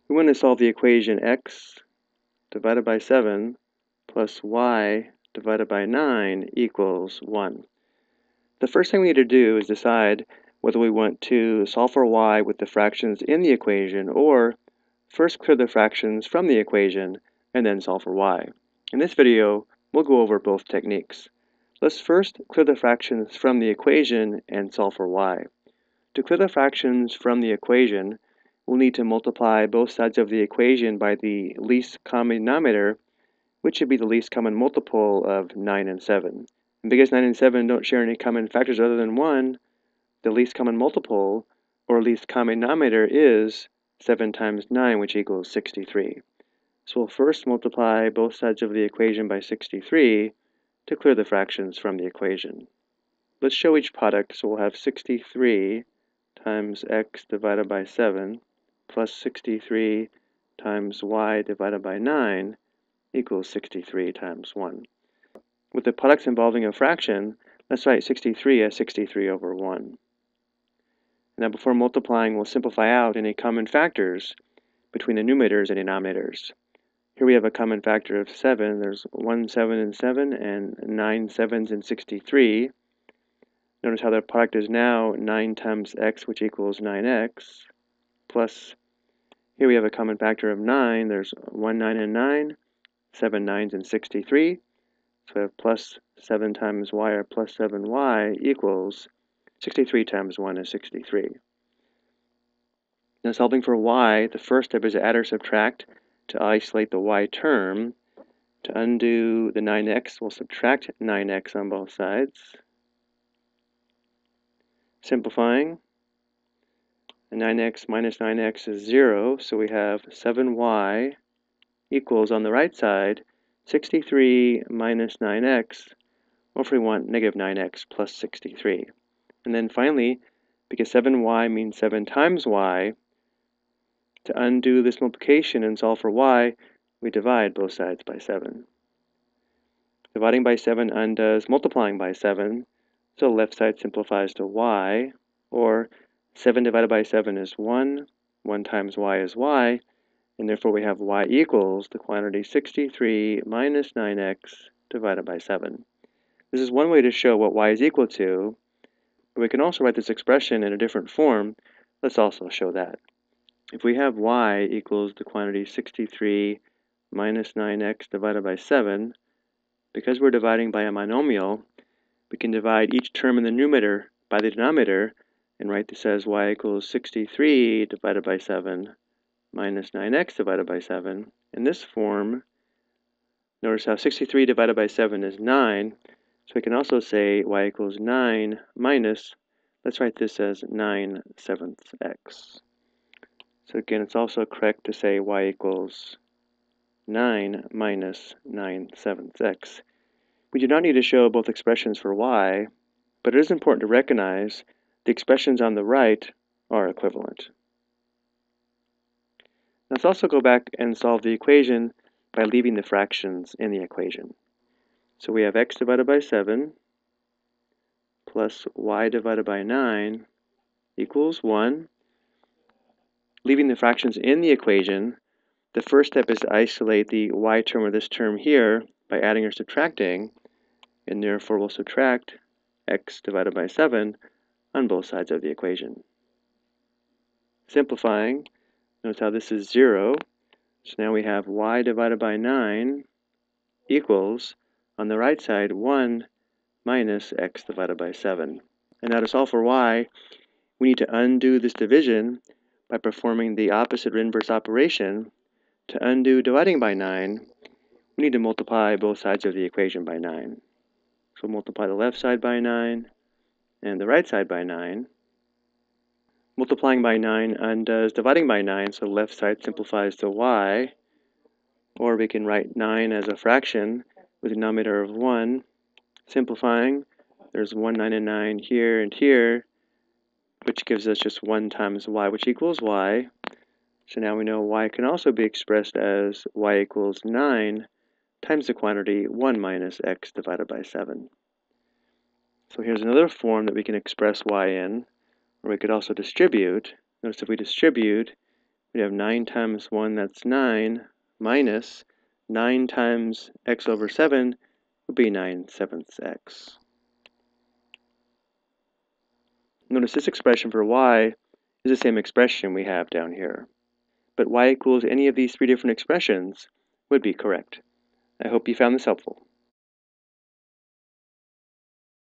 We want to solve the equation x divided by 7 plus y divided by 9 equals 1. The first thing we need to do is decide whether we want to solve for y with the fractions in the equation or first clear the fractions from the equation and then solve for y. In this video, we'll go over both techniques. Let's first clear the fractions from the equation and solve for y. To clear the fractions from the equation, we'll need to multiply both sides of the equation by the least common denominator, which should be the least common multiple of 9 and 7. And because 9 and 7 don't share any common factors other than 1, the least common multiple, or least common denominator, is 7 times 9, which equals 63. So we'll first multiply both sides of the equation by 63 to clear the fractions from the equation. Let's show each product. So we'll have 63 times x divided by 7 plus 63 times y divided by 9 equals 63 times 1. With the products involving a fraction, let's write 63 as 63 over 1. Now before multiplying, we'll simplify out any common factors between the numerators and denominators. Here we have a common factor of 7. There's 1 7 in 7 and 9 7s in 63. Notice how the product is now 9 times x, which equals 9x, plus, here we have a common factor of 9. There's 1 9 and 9, 7 9s and 63. So we have plus 7 times y, or plus 7y, equals 63 times 1 is 63. Now solving for y, the first step is to add or subtract to isolate the y term. To undo the 9x, we'll subtract 9x on both sides. Simplifying, 9x minus 9x is 0, so we have 7y equals, on the right side, 63 minus 9x, or if we want, negative 9x plus 63. And then finally, because 7y means 7 times y, to undo this multiplication and solve for y, we divide both sides by 7. Dividing by 7 undoes multiplying by 7, so the left side simplifies to y, or 7 divided by 7 is 1, 1 times y is y, and therefore we have y equals the quantity 63 minus 9x divided by 7. This is one way to show what y is equal to, but we can also write this expression in a different form. Let's also show that. If we have y equals the quantity 63 minus 9x divided by 7, because we're dividing by a monomial, we can divide each term in the numerator by the denominator and write this as y equals 63 divided by 7 minus 9x divided by 7. In this form, notice how 63 divided by 7 is 9, so we can also say y equals 9 minus, let's write this as 9/7 x. So again, it's also correct to say y equals 9 minus 9/7 x. We do not need to show both expressions for y, but it is important to recognize the expressions on the right are equivalent. Let's also go back and solve the equation by leaving the fractions in the equation. So we have x divided by 7 plus y divided by 9 equals 1. Leaving the fractions in the equation, the first step is to isolate the y term, or this term here, by adding or subtracting, and therefore we'll subtract x divided by 7 on both sides of the equation. Simplifying, notice how this is 0, so now we have y divided by 9 equals, on the right side, 1 minus x divided by 7. And now to solve for y, we need to undo this division by performing the opposite or inverse operation. To undo dividing by 9, we need to multiply both sides of the equation by 9. So multiply the left side by 9 and the right side by 9. Multiplying by 9 undoes dividing by 9, so the left side simplifies to y, or we can write 9 as a fraction with a denominator of 1. Simplifying, there's 1 9 and 9 here and here, which gives us just 1 times y, which equals y. So now we know y can also be expressed as y equals 9 times the quantity 1 minus x divided by 7. So here's another form that we can express y in, or we could also distribute. Notice if we distribute, we have 9 times 1, that's 9, minus 9 times x over 7 would be 9/7 x. Notice this expression for y is the same expression we have down here. But y equals any of these three different expressions would be correct. I hope you found this helpful.